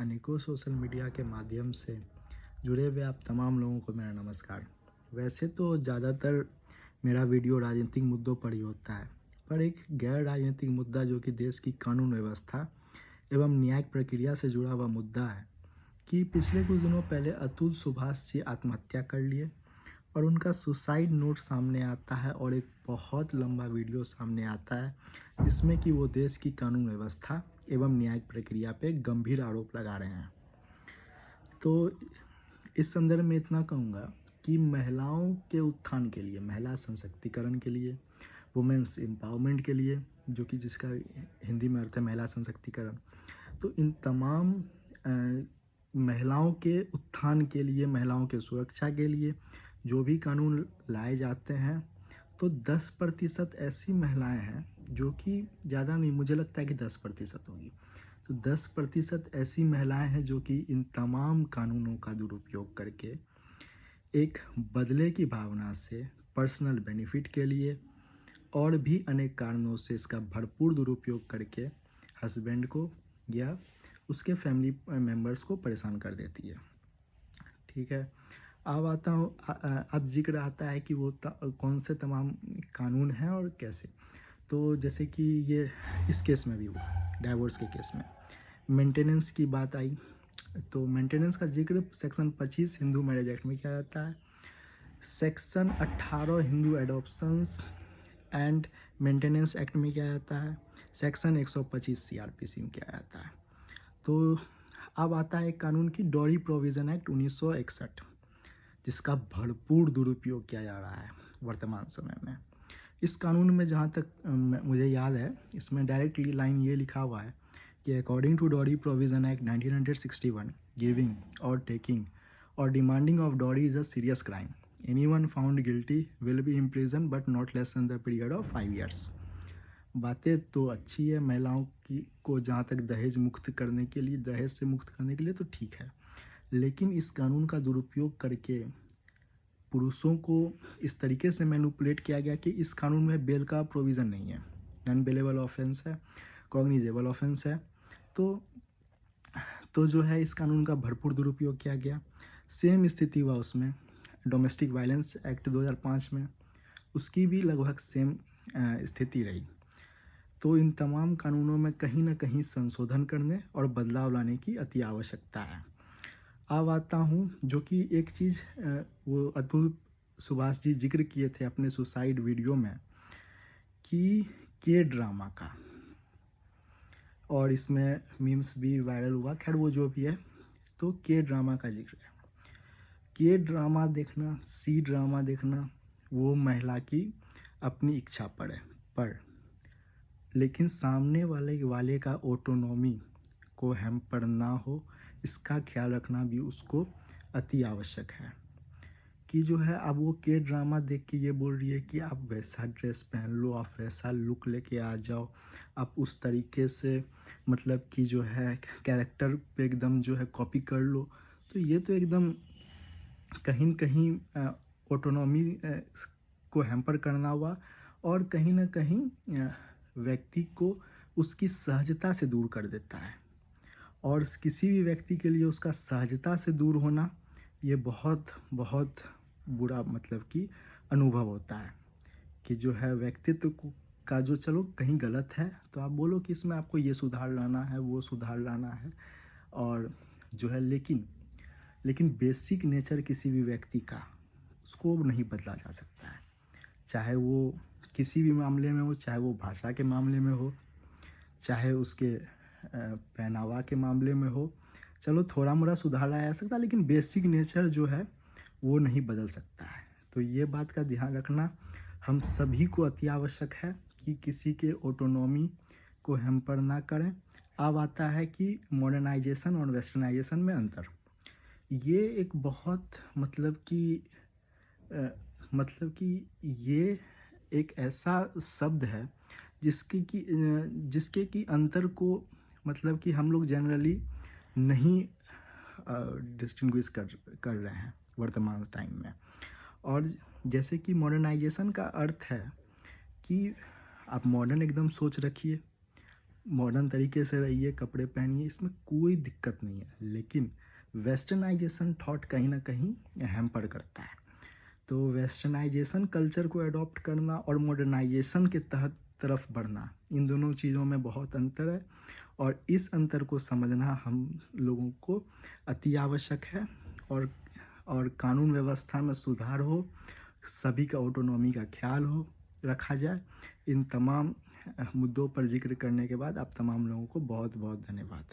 अनेकों social media के माध्यम से जुड़े हुए आप तमाम लोगों को मेरा नमस्कार। वैसे तो ज़्यादातर मेरा वीडियो राजनीतिक मुद्दों पर ही होता है, पर एक गैर राजनीतिक मुद्दा जो कि देश की कानून व्यवस्था एवं न्यायिक प्रक्रिया से जुड़ा हुआ मुद्दा है कि पिछले कुछ दिनों पहले अतुल सुभाष जी आत्महत्या कर लिए और उनका सुसाइड नोट सामने आता है और एक बहुत लंबा वीडियो सामने आता है जिसमें कि वो देश की कानून व्यवस्था एवं न्यायिक प्रक्रिया पे गंभीर आरोप लगा रहे हैं। तो इस संदर्भ में इतना कहूँगा कि महिलाओं के उत्थान के लिए, महिला सशक्तिकरण के लिए, वुमेन्स एम्पावरमेंट के लिए, जो कि जिसका हिंदी में अर्थ है महिला सशक्तिकरण, तो इन तमाम महिलाओं के उत्थान के लिए, महिलाओं के सुरक्षा के लिए जो भी कानून लाए जाते हैं, तो 10% ऐसी महिलाएं हैं जो कि ज़्यादा नहीं, मुझे लगता है कि 10% होगी। तो 10% ऐसी महिलाएं हैं जो कि इन तमाम कानूनों का दुरुपयोग करके एक बदले की भावना से पर्सनल बेनिफिट के लिए और भी अनेक कारणों से इसका भरपूर दुरुपयोग करके हस्बैंड को या उसके फैमिली मेम्बर्स को परेशान कर देती है। ठीक है, अब आता हूँ, अब जिक्र आता है कि वो कौन से तमाम कानून हैं और कैसे। तो जैसे कि ये इस केस में भी हुआ, डाइवोर्स के केस में मेंटेनेंस की बात आई, तो मेंटेनेंस का जिक्र सेक्शन 25 हिंदू मैरिज एक्ट में किया जाता है, section 18 Hindu adoptions and maintenance act में किया जाता है, सेक्शन 125 सीआरपीसी में किया जाता है। तो अब आता है एक कानून की डॉरी प्रोविज़न एक्ट 1961, जिसका भरपूर दुरुपयोग किया जा रहा है वर्तमान समय में। इस कानून में जहाँ तक मुझे याद है, इसमें डायरेक्टली लाइन ये लिखा हुआ है कि according to dowry provision act 1961, giving और टेकिंग और demanding of dowry is a serious crime. Anyone found guilty will be imprison but not less than the period of 5 years। बातें तो अच्छी है महिलाओं की को जहाँ तक दहेज मुक्त करने के लिए, दहेज से मुक्त करने के लिए, तो ठीक है, लेकिन इस कानून का दुरुपयोग करके पुरुषों को इस तरीके से मैनिपुलेट किया गया कि इस कानून में बेल का प्रोविज़न नहीं है, नॉन बेलेबल ऑफेंस है, कॉग्निजेबल ऑफेंस है। तो जो है इस कानून का भरपूर दुरुपयोग किया गया। सेम स्थिति हुआ उसमें डोमेस्टिक वायलेंस एक्ट 2005 में, उसकी भी लगभग सेम स्थिति रही। तो इन तमाम कानूनों में कहीं ना कहीं संशोधन करने और बदलाव लाने की अति आवश्यकता है। अब आता हूँ जो कि एक चीज़ वो अतुल सुभाष जी जिक्र किए थे अपने सुसाइड वीडियो में कि के ड्रामा का, और इसमें मीम्स भी वायरल हुआ, खैर वो जो भी है, तो के ड्रामा का जिक्र है। के ड्रामा देखना, सी ड्रामा देखना वो महिला की अपनी इच्छा पर है, पर लेकिन सामने वाले का ऑटोनॉमी को हैम्पर ना हो, इसका ख्याल रखना भी उसको अति आवश्यक है। कि जो है अब वो के ड्रामा देख के ये बोल रही है कि आप वैसा ड्रेस पहन लो, आप वैसा लुक लेके आ जाओ, आप उस तरीके से मतलब कि जो है कैरेक्टर पे एकदम जो है कॉपी कर लो, तो ये तो एकदम कहीं न कहीं ऑटोनॉमी को हैम्पर करना हुआ और कहीं न कहीं व्यक्ति को उसकी सहजता से दूर कर देता है। और किसी भी व्यक्ति के लिए उसका सहजता से दूर होना ये बहुत बहुत बुरा मतलब कि अनुभव होता है कि जो है व्यक्तित्व का जो चलो कहीं गलत है तो आप बोलो कि इसमें आपको ये सुधार लाना है, वो सुधार लाना है, और जो है लेकिन बेसिक नेचर किसी भी व्यक्ति का उसको नहीं बदला जा सकता है, चाहे वो किसी भी मामले में हो, चाहे वो भाषा के मामले में हो, चाहे उसके पहनावा के मामले में हो। चलो थोड़ा मोड़ा सुधार लाया जा सकता है, लेकिन बेसिक नेचर जो है वो नहीं बदल सकता है। तो ये बात का ध्यान रखना हम सभी को अति आवश्यक है कि किसी के ऑटोनॉमी को हैम्पर ना करें। अब आता है कि मॉडर्नाइजेशन और वेस्टर्नाइजेशन में अंतर। ये एक बहुत मतलब कि ये एक ऐसा शब्द है जिसके कि अंतर को मतलब कि हम लोग जनरली नहीं डिस्टिंग्विश कर रहे हैं वर्तमान टाइम में। और जैसे कि मॉडर्नाइजेशन का अर्थ है कि आप मॉडर्न एकदम सोच रखिए, मॉडर्न तरीके से रहिए, कपड़े पहनिए, इसमें कोई दिक्कत नहीं है। लेकिन वेस्टर्नाइजेशन थॉट कहीं न कहीं हैम्पर करता है। तो वेस्टर्नाइजेशन कल्चर को अडॉप्ट करना और मॉडर्नाइजेशन के तहत तरफ बढ़ना, इन दोनों चीज़ों में बहुत अंतर है और इस अंतर को समझना हम लोगों को अति आवश्यक है। और कानून व्यवस्था में सुधार हो, सभी का ऑटोनॉमी का ख्याल हो रखा जाए। इन तमाम मुद्दों पर ज़िक्र करने के बाद आप तमाम लोगों को बहुत-बहुत धन्यवाद।